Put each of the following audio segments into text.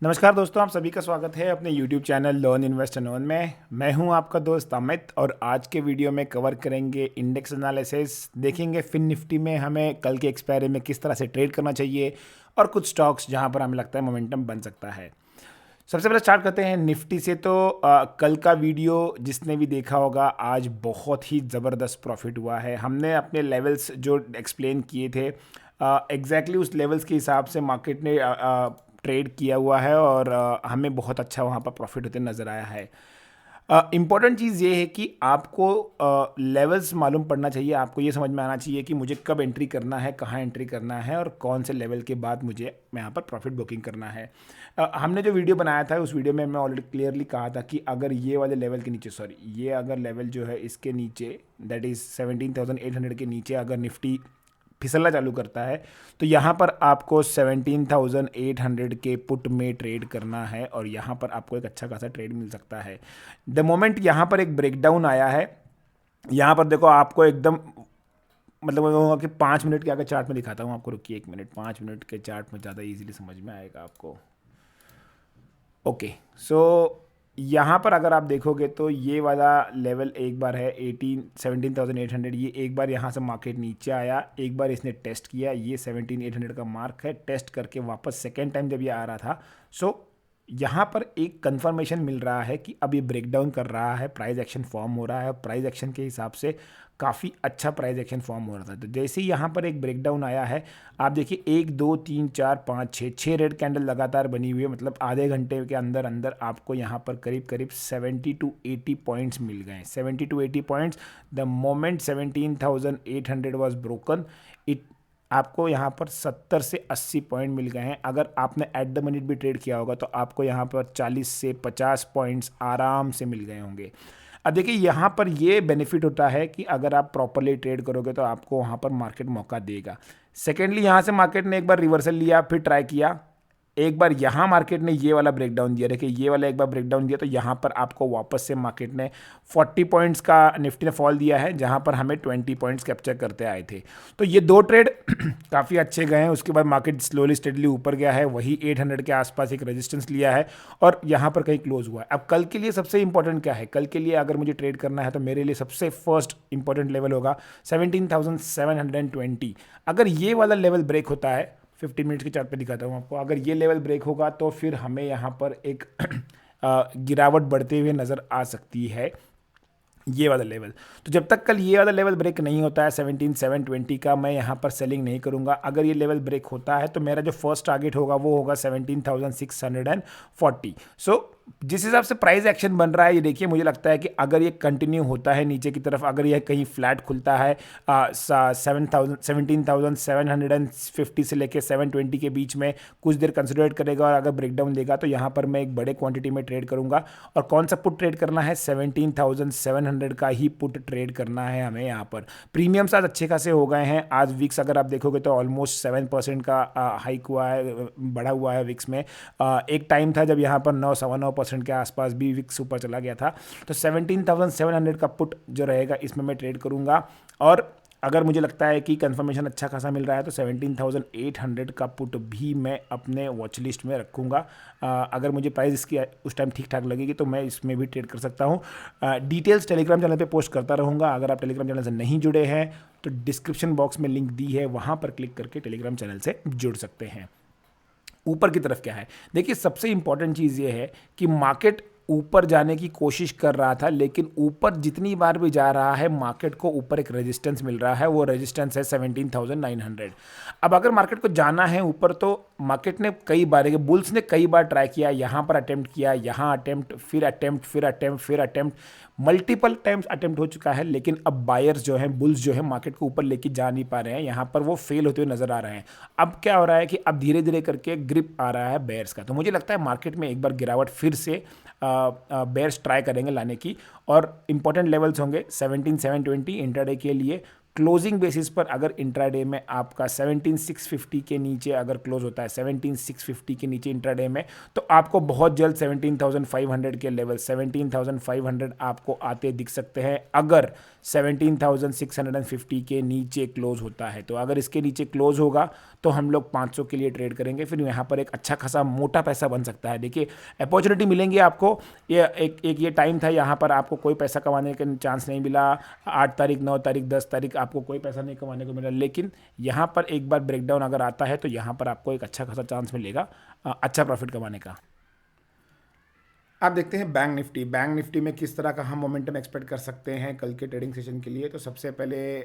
नमस्कार दोस्तों, आप सभी का स्वागत है अपने YouTube channel learn invest and earn में। मैं हूं आपका दोस्त अमित और आज के वीडियो में कवर करेंगे इंडेक्स एनालिसिस। देखेंगे फिन निफ्टी में हमें कल के एक्सपायरी में किस तरह से ट्रेड करना चाहिए और कुछ स्टॉक्स जहां पर हमें लगता है मोमेंटम बन सकता है। सबसे पहले स्टार्ट करते हैं निफ्टी से। तो कल का वीडियो जिसने भी देखा होगा, आज बहुत ही ज़बरदस्त प्रॉफिट हुआ है। हमने अपने लेवल्स जो एक्सप्लेन किए थे एग्जैक्टली उस लेवल्स के हिसाब से मार्केट ने ट्रेड किया हुआ है और हमें बहुत अच्छा वहाँ पर प्रॉफिट होते नज़र आया है। इम्पॉर्टेंट चीज़ ये है कि आपको लेवल्स मालूम पड़ना चाहिए। आपको ये समझ में आना चाहिए कि मुझे कब एंट्री करना है, कहाँ एंट्री करना है और कौन से लेवल के बाद मुझे यहाँ पर प्रॉफिट बुकिंग करना है। हमने जो वीडियो बनाया था उस वीडियो में मैं ऑलरेडी क्लियरली कहा था कि अगर ये वाले लेवल के नीचे, सॉरी, ये अगर लेवल जो है इसके नीचे, दैट इज़ 17,800 के नीचे अगर निफ्टी फिसलना चालू करता है तो यहाँ पर आपको 17,800 के पुट में ट्रेड करना है और यहाँ पर आपको एक अच्छा खासा ट्रेड मिल सकता है। द मोमेंट यहाँ पर एक ब्रेकडाउन आया है, यहाँ पर देखो आपको एकदम, मतलब मैं कहूँगा कि 5 मिनट के अगर चार्ट में दिखाता हूँ आपको, रुकिए 1 मिनट, 5 मिनट के चार्ट में ज़्यादा इजीली समझ में आएगा आपको। ओके, सो यहाँ पर अगर आप देखोगे तो ये वाला लेवल एक बार है 17,800, ये एक बार यहाँ से मार्केट नीचे आया, एक बार इसने टेस्ट किया, ये 17,800 का मार्क है, टेस्ट करके वापस सेकेंड टाइम जब ये आ रहा था। सो यहाँ पर एक कंफर्मेशन मिल रहा है कि अब ये ब्रेकडाउन कर रहा है, प्राइस एक्शन फॉर्म हो रहा है। प्राइस एक्शन के हिसाब से काफ़ी अच्छा प्राइस एक्शन फॉर्म हो रहा था। तो जैसे ही यहाँ पर एक ब्रेकडाउन आया है, आप देखिए 1 2 3 4 5 6 रेड कैंडल लगातार बनी हुई है। मतलब आधे घंटे के अंदर अंदर आपको यहाँ पर करीब करीब 70 टू 80 पॉइंट्स मिल गए। 70 to 80 points the moment 17,800 was broken it, आपको यहाँ पर 70 से 80 पॉइंट मिल गए हैं। अगर आपने एट द मिनट भी ट्रेड किया होगा तो आपको यहाँ पर 40 से 50 पॉइंट्स आराम से मिल गए होंगे। अब देखिए यहाँ पर ये बेनिफिट होता है कि अगर आप प्रॉपरली ट्रेड करोगे तो आपको वहाँ पर मार्केट मौका देगा। सेकेंडली, यहाँ से मार्केट ने एक बार रिवर्सल लिया, फिर ट्राई किया, एक बार यहाँ मार्केट ने ये वाला ब्रेकडाउन दिया, देखिए ये वाला एक बार ब्रेकडाउन दिया तो यहाँ पर आपको वापस से मार्केट ने 40 पॉइंट्स का निफ्टी ने फॉल दिया है, जहाँ पर हमें 20 पॉइंट्स कैप्चर करते आए थे। तो ये दो ट्रेड काफ़ी अच्छे गए हैं। उसके बाद मार्केट स्लोली स्टेडली ऊपर गया है, वही 800 के आसपास एक रेजिस्टेंस लिया है और यहाँ पर कहीं क्लोज हुआ है। अब कल के लिए सबसे इंपॉर्टेंट क्या है? कल के लिए अगर मुझे ट्रेड करना है तो मेरे लिए सबसे फर्स्ट इंपॉर्टेंट लेवल होगा 17,720। अगर ये वाला लेवल ब्रेक होता है, 15 मिनट के चार्ट पे दिखाता हूँ आपको, अगर ये लेवल ब्रेक होगा तो फिर हमें यहाँ पर एक गिरावट बढ़ते हुए नज़र आ सकती है, ये वाला लेवल। तो जब तक कल ये वाला लेवल ब्रेक नहीं होता है 17,720 का, मैं यहाँ पर सेलिंग नहीं करूँगा। अगर ये लेवल ब्रेक होता है तो मेरा जो फर्स्ट टारगेट होगा वो होगा 17,640। सो जिस हिसाब से प्राइस एक्शन बन रहा है, ये देखिए, मुझे लगता है कि अगर ये कंटिन्यू होता है नीचे की तरफ, अगर यह कहीं फ्लैट खुलता है 17,750 से लेके 720 के बीच में कुछ देर कंसिडरेट करेगा और अगर ब्रेकडाउन देगा तो यहाँ पर मैं एक बड़े क्वांटिटी में ट्रेड करूँगा। और कौन सा पुट ट्रेड करना है? 17,700 का ही पुट ट्रेड करना है हमें। यहाँ पर प्रीमियम्स आज अच्छे खासे हो गए हैं। आज विक्स अगर आप देखोगे तो ऑलमोस्ट 7% का हाइक हुआ है, बढ़ा हुआ है विक्स में। एक टाइम था जब यहाँ पर 9-9.25% के आसपास भी विक्स ऊपर चला गया था। तो 17,700 का पुट जो रहेगा इसमें मैं ट्रेड करूँगा। और अगर मुझे लगता है कि कंफर्मेशन अच्छा खासा मिल रहा है तो 17,800 का पुट भी मैं अपने वॉच लिस्ट में रखूँगा। अगर मुझे प्राइस इसकी उस टाइम ठीक ठाक लगेगी तो मैं इसमें भी ट्रेड कर सकता हूँ। डिटेल्स टेलीग्राम चैनल पे पोस्ट करता रहूँगा। अगर आप टेलीग्राम चैनल से नहीं जुड़े हैं तो डिस्क्रिप्शन बॉक्स में लिंक दी है, वहाँ पर क्लिक करके टेलीग्राम चैनल से जुड़ सकते हैं। ऊपर की तरफ क्या है, देखिए सबसे इंपॉर्टेंट चीज़ ये है कि मार्केट ऊपर जाने की कोशिश कर रहा था, लेकिन ऊपर जितनी बार भी जा रहा है मार्केट को ऊपर एक रेजिस्टेंस मिल रहा है, वो रेजिस्टेंस है 17,900। अब अगर मार्केट को जाना है ऊपर तो मार्केट ने कई बार, बुल्स ने कई बार ट्राई किया, यहाँ पर अटेम्प्ट किया, यहाँ अटेम्प्ट, फिर अटेम्प्ट, फिर अटेम्प्ट, फिर अटेम्प्ट, मल्टीपल टाइम्स अटेम्प्ट हो चुका है, लेकिन अब बायर्स जो हैं, बुल्स जो है, मार्केट को ऊपर लेके जा नहीं पा रहे हैं। यहाँ पर वो फेल होते हुए नजर आ रहे हैं। अब क्या हो रहा है कि अब धीरे धीरे करके ग्रिप आ रहा है बेयर्स का। तो मुझे लगता है मार्केट में एक बार गिरावट फिर से बेयर्स ट्राई करेंगे लाने की और इंपॉर्टेंट लेवल्स होंगे 17,720 इंटरडे के लिए, क्लोजिंग बेसिस पर अगर इंट्राडे में आपका 17,650 के नीचे अगर क्लोज होता है, 17,650 के नीचे इंट्राडे में, तो आपको बहुत जल्द 17,500 के लेवल, 17,500 आपको आते दिख सकते हैं अगर 17,650 के नीचे क्लोज होता है। तो अगर इसके नीचे क्लोज होगा तो हम लोग 500 के लिए ट्रेड करेंगे, फिर यहाँ पर एक अच्छा खासा मोटा पैसा बन सकता है। देखिए अपॉर्चुनिटी मिलेंगी आपको, ये एक ये टाइम था, यहाँ पर आपको कोई पैसा कमाने का चांस नहीं मिला। 8 तारीख, 9 तारीख, 10 तारीख आपको कोई पैसा नहीं कमाने को मिला, लेकिन यहाँ पर एक बार ब्रेकडाउन अगर आता है तो यहाँ पर आपको एक अच्छा खासा चांस मिलेगा अच्छा प्रॉफिट कमाने का। आप देखते हैं बैंक निफ्टी। बैंक निफ्टी में किस तरह का हम मोमेंटम एक्सपेक्ट कर सकते हैं कल के ट्रेडिंग सेशन के लिए। तो सबसे पहले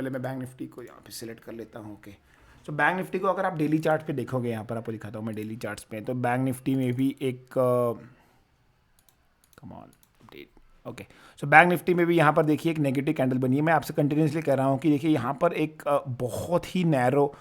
मैं बैंक निफ्टी को यहाँ पे सिलेक्ट कर लेता हूँ। ओके, तो बैंक निफ्टी को अगर आप डेली चार्ट पे देखोगे, यहाँ पर आपको दिखाता हूँ मैं डेली चार्ट्स पे, तो बैंक निफ्टी में भी एक come on update. Okay, so bank Nifty में भी यहाँ पर देखिए एक नेगेटिव कैंडल बनी है। मैं आपसे कंटिन्यूसली कह रहा हूँ कि देखिए यहाँ पर एक बहुत ही नैरो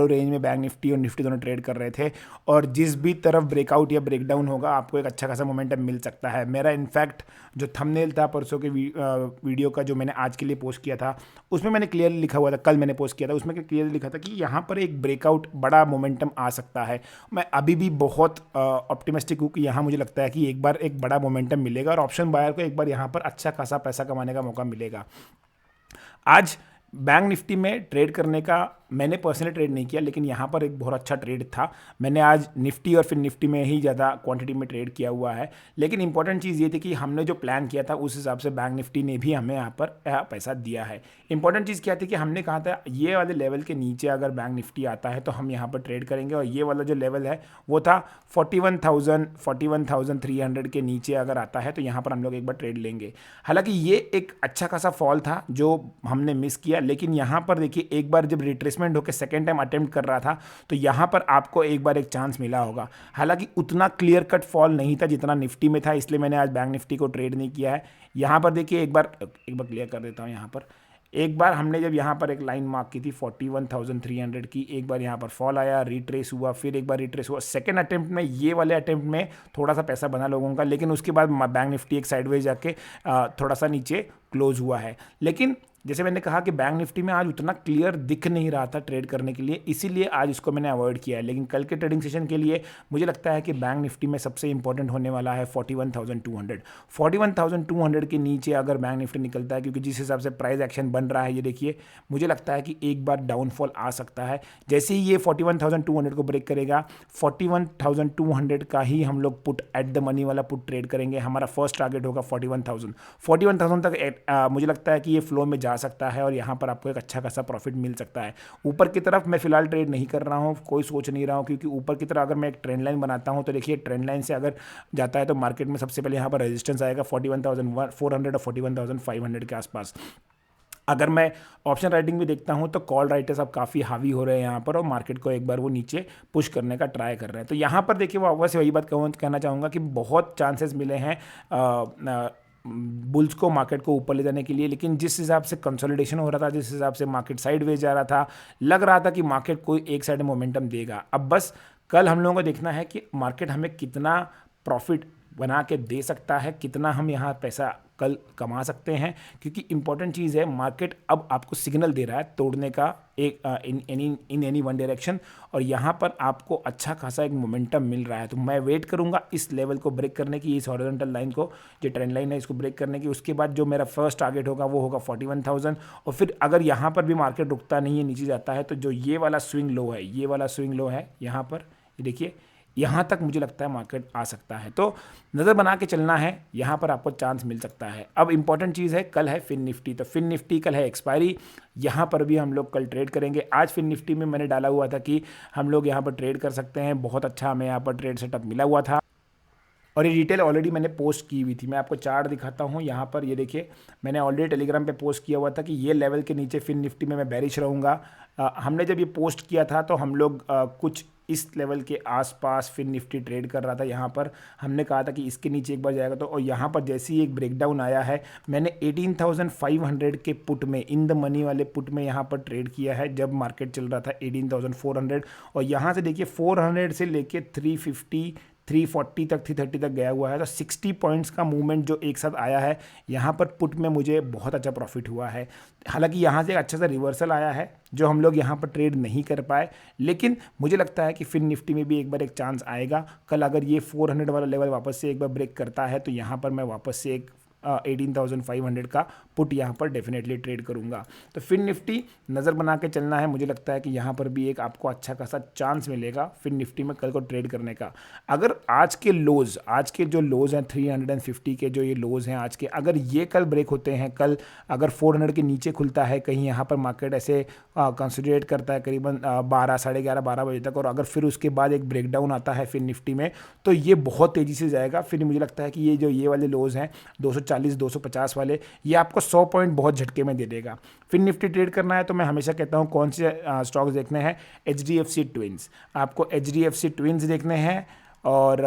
रेंज में बैंक निफ्टी और निफ्टी दोनों ट्रेड कर रहे थे, और जिस भी तरफ ब्रेकआउट या ब्रेकडाउन होगा आपको एक अच्छा खासा मोमेंटम मिल सकता है। मेरा इनफैक्ट जो थंबनेल था परसों के वीडियो का जो मैंने आज के लिए पोस्ट किया था, उसमें मैंने क्लियरली लिखा हुआ था, कल मैंने पोस्ट किया था, उसमें क्लियरली लिखा था कि यहाँ पर एक ब्रेकआउट बड़ा मोमेंटम आ सकता है। मैं अभी भी बहुत ऑप्टिमिस्टिक हूँ कि यहाँ मुझे लगता है कि एक बार एक बड़ा मोमेंटम मिलेगा और ऑप्शन बायर को एक बार यहाँ पर अच्छा खासा पैसा कमाने का मौका मिलेगा। आज बैंक निफ्टी में ट्रेड करने का मैंने पर्सनली ट्रेड नहीं किया, लेकिन यहाँ पर एक बहुत अच्छा ट्रेड था। मैंने आज निफ्टी और फिर निफ्टी में ही ज़्यादा क्वांटिटी में ट्रेड किया हुआ है, लेकिन इंपॉर्टेंट चीज़ ये थी कि हमने जो प्लान किया था उस हिसाब से बैंक निफ्टी ने भी हमें यहाँ पर पैसा दिया है। इंपॉर्टेंट चीज़ क्या थी कि हमने कहा था ये वाले लेवल के नीचे अगर बैंक निफ्टी आता है तो हम यहाँ पर ट्रेड करेंगे, और ये वाला जो लेवल है वो था 41,300 के नीचे अगर आता है तो यहाँ पर हम लोग एक बार ट्रेड लेंगे। हालांकि ये एक अच्छा खासा फॉल था जो हमने मिस किया, लेकिन यहाँ पर देखिए एक बार जब रिट्रेसमेंट होकर सेकेंड टाइम अटेम्प्ट कर रहा था तो यहाँ पर आपको एक बार एक चांस मिला होगा। हालांकि उतना क्लियर कट फॉल नहीं था जितना निफ्टी में था, इसलिए मैंने आज बैंक निफ्टी को ट्रेड नहीं किया है। यहाँ पर देखिए एक बार क्लियर कर देता हूँ। यहाँ पर एक बार हमने जब यहाँ पर एक लाइन मार्क की थी 41,300 की, एक बार यहाँ पर फॉल आया, रिट्रेस हुआ, फिर एक बार रिट्रेस हुआ। सेकंड अटेम्प्ट में, ये वाले अटेम्प्ट में थोड़ा सा पैसा बना लोगों का, लेकिन उसके बाद बैंक निफ्टी एक साइडवेज जाके थोड़ा सा नीचे क्लोज हुआ है। लेकिन जैसे मैंने कहा कि बैंक निफ्टी में आज उतना क्लियर दिख नहीं रहा था ट्रेड करने के लिए, इसीलिए आज इसको मैंने अवॉइड किया है। लेकिन कल के ट्रेडिंग सेशन के लिए मुझे लगता है कि बैंक निफ्टी में सबसे इंपॉर्टेंट होने वाला है 41,200। 41,200 के नीचे अगर बैंक निफ्टी निकलता है, क्योंकि जिस हिसाब से प्राइस एक्शन बन रहा है ये देखिए, मुझे लगता है कि एक बार डाउनफॉल आ सकता है। जैसे ही ये 41,200 को ब्रेक करेगा, 41,200 का ही हम लोग पुट एट द मनी वाला पुट ट्रेड करेंगे। हमारा फर्स्ट टारगेट होगा 41,000 तक मुझे लगता है कि ये फ्लो में जा सकता है और यहाँ पर आपको एक अच्छा खासा प्रॉफिट मिल सकता है। ऊपर की तरफ मैं फिलहाल ट्रेड नहीं कर रहा हूँ, कोई सोच नहीं रहा हूँ, क्योंकि ऊपर की तरफ अगर मैं एक ट्रेंड लाइन बनाता हूँ तो देखिए ट्रेंड लाइन से अगर जाता है तो मार्केट में सबसे पहले यहाँ पर रेजिस्टेंस आएगा 41,400 और 41,500 के आसपास। अगर मैं ऑप्शन राइटिंग भी देखता हूं तो कॉल राइटर्स अब काफ़ी हावी हो रहे हैं यहाँ पर, और मार्केट को एक बार वो नीचे पुश करने का ट्राई कर रहे हैं। तो यहाँ पर देखिए वो वैसे वही बात कहना चाहूँगा कि बहुत चांसेस मिले हैं बुल्स को मार्केट को ऊपर ले जाने के लिए, लेकिन जिस हिसाब से कंसोलिडेशन हो रहा था, जिस हिसाब से मार्केट साइडवेज जा रहा था, लग रहा था कि मार्केट कोई एक साइड मोमेंटम देगा। अब बस कल हम लोगों को देखना है कि मार्केट हमें कितना प्रॉफिट बना के दे सकता है, कितना हम यहाँ पैसा कल कमा सकते हैं, क्योंकि इंपॉर्टेंट चीज़ है मार्केट अब आपको सिग्नल दे रहा है तोड़ने का एक इन एनी वन डायरेक्शन, और यहाँ पर आपको अच्छा खासा एक मोमेंटम मिल रहा है। तो मैं वेट करूँगा इस लेवल को ब्रेक करने की, इस हॉरिजॉन्टल लाइन को, जो ट्रेंड लाइन है, इसको ब्रेक करने की। उसके बाद जो मेरा फर्स्ट टारगेट होगा वो होगा 41,000, और फिर अगर यहाँ पर भी मार्केट रुकता नहीं है, नीचे जाता है, तो जो ये वाला स्विंग लो है, ये वाला स्विंग लो है यहाँ पर, ये देखिए यहाँ तक मुझे लगता है मार्केट आ सकता है। तो नज़र बना के चलना है, यहाँ पर आपको चांस मिल सकता है। अब इंपॉर्टेंट चीज़ है, कल है फिन निफ्टी, तो फिन निफ्टी कल है एक्सपायरी, यहाँ पर भी हम लोग कल ट्रेड करेंगे। आज फिन निफ्टी में मैंने डाला हुआ था कि हम लोग यहाँ पर ट्रेड कर सकते हैं, बहुत अच्छा हमें यहाँ पर ट्रेड सेटअप मिला हुआ था, और ये डिटेल ऑलरेडी मैंने पोस्ट की हुई थी। मैं आपको चार्ट दिखाता हूँ यहाँ पर, ये देखिए मैंने ऑलरेडी टेलीग्राम पे पोस्ट किया हुआ था कि ये लेवल के नीचे फिन निफ्टी में मैं बेरिश रहूँगा। हमने जब ये पोस्ट किया था तो हम लोग कुछ इस लेवल के आसपास फिन निफ्टी ट्रेड कर रहा था। यहाँ पर हमने कहा था कि इसके नीचे एक बार जाएगा तो, और यहाँ पर जैसे ही एक ब्रेकडाउन आया है, मैंने 18,500 के पुट में, इन द मनी वाले पुट में यहाँ पर ट्रेड किया है जब मार्केट चल रहा था 18,400, और यहाँ से देखिए 400 से लेके 350 340 तक 330 तक गया हुआ है। तो 60 पॉइंट्स का मूवमेंट जो एक साथ आया है यहाँ पर पुट में मुझे बहुत अच्छा प्रॉफिट हुआ है। हालांकि यहाँ से एक अच्छा सा रिवर्सल आया है जो हम लोग यहाँ पर ट्रेड नहीं कर पाए, लेकिन मुझे लगता है कि फिन निफ्टी में भी एक बार एक चांस आएगा। कल अगर ये 400 वाला लेवल वापस से एक बार ब्रेक करता है तो यहाँ पर मैं वापस से एक 18,500 का पुट यहाँ पर डेफिनेटली ट्रेड करूँगा। तो फिन निफ्टी नज़र बना के चलना है। मुझे लगता है कि यहाँ पर भी एक आपको अच्छा खासा चांस मिलेगा फिन निफ्टी में कल को ट्रेड करने का। अगर आज के जो लोज़ हैं 350 के जो ये लोज़ हैं आज के, अगर ये कल ब्रेक होते हैं, कल अगर 400 के नीचे खुलता है कहीं यहाँ पर मार्केट ऐसे कंसोलिडेट करता है करीबन 12 साढ़े 12 बजे तक, और अगर फिर उसके बाद एक ब्रेकडाउन आता है फिन निफ्टी में तो ये बहुत तेज़ी से जाएगा। फिर मुझे लगता है कि ये वाले लोज़ हैं 240 250 वाले, ये आपको 100 पॉइंट बहुत झटके में दे देगा। फिर निफ्टी ट्रेड करना है तो मैं हमेशा कहता हूँ कौन से स्टॉक्स देखने हैं, HDFC ट्विंस, आपको HDFC ट्विंस देखने हैं, और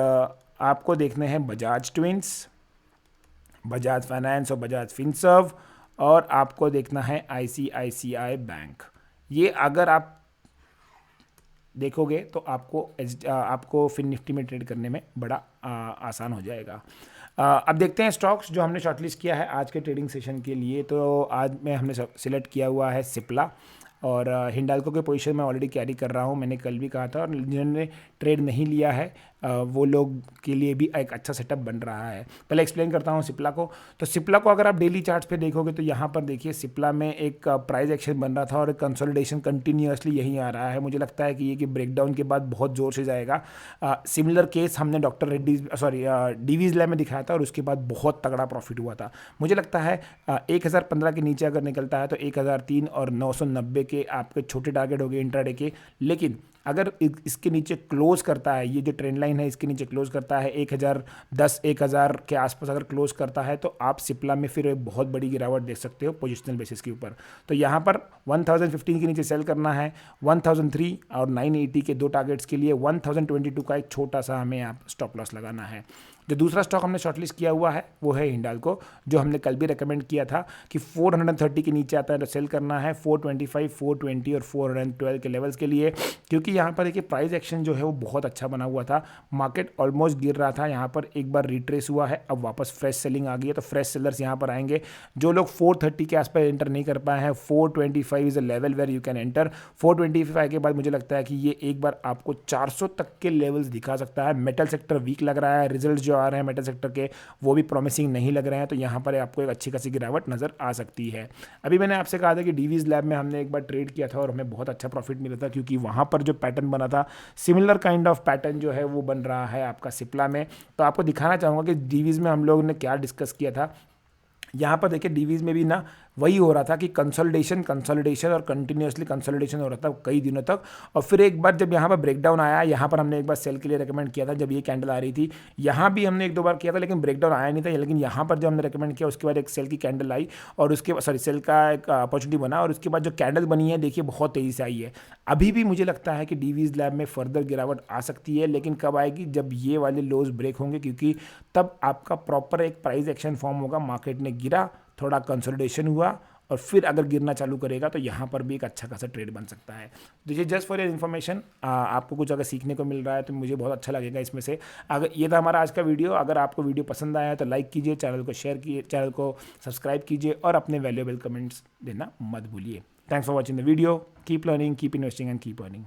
आपको देखने हैं बजाज ट्विंस, बजाज फाइनेंस और बजाज फिनसर्व, और आपको देखना है ICICI बैंक। ये अगर आप देखोगे तो आपको फिन निफ्टी में ट्रेड करने में बड़ा आसान हो जाएगा। अब देखते हैं स्टॉक्स जो हमने शॉर्टलिस्ट किया है आज के ट्रेडिंग सेशन के लिए। तो आज में हमने सिलेक्ट किया हुआ है सिप्ला, और हिंडाल्को के पोजीशन में ऑलरेडी कैरी कर रहा हूँ, मैंने कल भी कहा था, और जिन्होंने ट्रेड नहीं लिया है वो लोग के लिए भी एक अच्छा सेटअप बन रहा है। पहले एक्सप्लेन करता हूँ सिप्ला को। तो सिप्ला को अगर आप डेली चार्ट्स पे देखोगे तो यहाँ पर देखिए सिप्ला में एक प्राइस एक्शन बन रहा था और कंसोलिडेशन कंटिन्यूसली यहीं आ रहा है। मुझे लगता है कि ये कि ब्रेकडाउन के बाद बहुत ज़ोर से जाएगा। सिमिलर केस हमने डॉक्टर रेड्डीज डीवीज लैब में दिखाया था और उसके बाद बहुत तगड़ा प्रॉफिट हुआ था। मुझे लगता है 1015 के नीचे अगर निकलता है तो 1003 और 990 के आपके छोटे टारगेट हो गए इंट्राडे के, लेकिन अगर इसके नीचे क्लोज करता है, ये जो ट्रेंड लाइन है इसके नीचे क्लोज करता है 1010 1000 के आसपास अगर क्लोज करता है तो आप सिप्ला में फिर एक बहुत बड़ी गिरावट देख सकते हो पोजिशनल बेसिस के ऊपर। तो यहाँ पर 1015 के नीचे सेल करना है, 1003 और 980 के दो टारगेट्स के लिए 1022 का एक छोटा सा हमें आप स्टॉप लॉस लगाना है। जो दूसरा स्टॉक हमने शॉर्टलिस्ट किया हुआ है वो है हिंडाल्को, जो हमने कल भी रेकमेंड किया था कि 430 के नीचे आता है तो सेल करना है 425, 420 और 412 के लेवल्स के लिए, क्योंकि यहाँ पर देखिए प्राइस एक्शन जो है वो बहुत अच्छा बना हुआ था। मार्केट ऑलमोस्ट गिर रहा था, यहाँ पर एक बार रिट्रेस हुआ है, अब वापस फ्रेश सेलिंग आ गई है, तो फ्रेश सेलर्स यहाँ पर आएंगे। जो लोग 430 के आसपास एंटर नहीं कर पाए हैं, 425 is a level where you can enter. 425 के बाद मुझे लगता है कि ये एक बार आपको 400 तक के लेवल्स दिखा सकता है। मेटल सेक्टर वीक लग रहा है, रिजल्ट जो आ रहे हैं मेटल सेक्टर के वो भी प्रॉमिसिंग नहीं लग रहे हैं, तो यहाँ पर आपको एक अच्छी खासी गिरावट नजर आ सकती है। अभी मैंने आपसे कहा था कि डीवीज लैब में हमने एक बार ट्रेड किया था और हमें बहुत अच्छा प्रॉफिट मिला था, क्योंकि वहाँ पर जो पैटर्न बना था सिमिलर काइंड ऑफ पैटर्न जो है वो बन रहा है आपका सिप्ला में। तो आपको दिखाना चाहूँगा कि डीवीज में हम लोगों ने क्या डिस्कस किया था। यहाँ पर देखिए डीवीज में भी ना वही हो रहा था कि कंसोलिडेशन और कंटिन्यूसली कंसोलिडेशन हो रहा था कई दिनों तक, और फिर एक बार जब यहाँ पर ब्रेकडाउन आया, यहाँ पर हमने एक बार सेल के लिए रेकमेंड किया था जब ये कैंडल आ रही थी। यहाँ भी हमने एक दो बार किया था लेकिन ब्रेकडाउन आया नहीं था, लेकिन यहाँ पर जब हमने रेकमेंड किया उसके बाद एक सेल की कैंडल आई और उसके सेल का एक अपॉर्चुनिटी बना, और उसके बाद जो कैंडल बनी है देखिए बहुत तेज़ी से आई है। अभी भी मुझे लगता है कि डीवीज लैब में फर्दर गिरावट आ सकती है, लेकिन कब आएगी, जब ये वाले लोज ब्रेक होंगे, क्योंकि तब आपका प्रॉपर एक प्राइस एक्शन फॉर्म होगा। मार्केट ने गिरा, थोड़ा कंसोलिडेशन हुआ और फिर अगर गिरना चालू करेगा तो यहाँ पर भी एक अच्छा खासा ट्रेड बन सकता है। देखिए जस्ट फॉर योर इन्फॉर्मेशन, आपको कुछ अगर सीखने को मिल रहा है तो मुझे बहुत अच्छा लगेगा इसमें से। अगर ये था हमारा आज का वीडियो, अगर आपको वीडियो पसंद आया है तो लाइक कीजिए, चैनल को शेयर कीजिए, चैनल को सब्सक्राइब कीजिए और अपने वैल्यूएबल कमेंट्स देना मत भूलिए। Thanks for watching the video. Keep learning, keep investing and keep earning.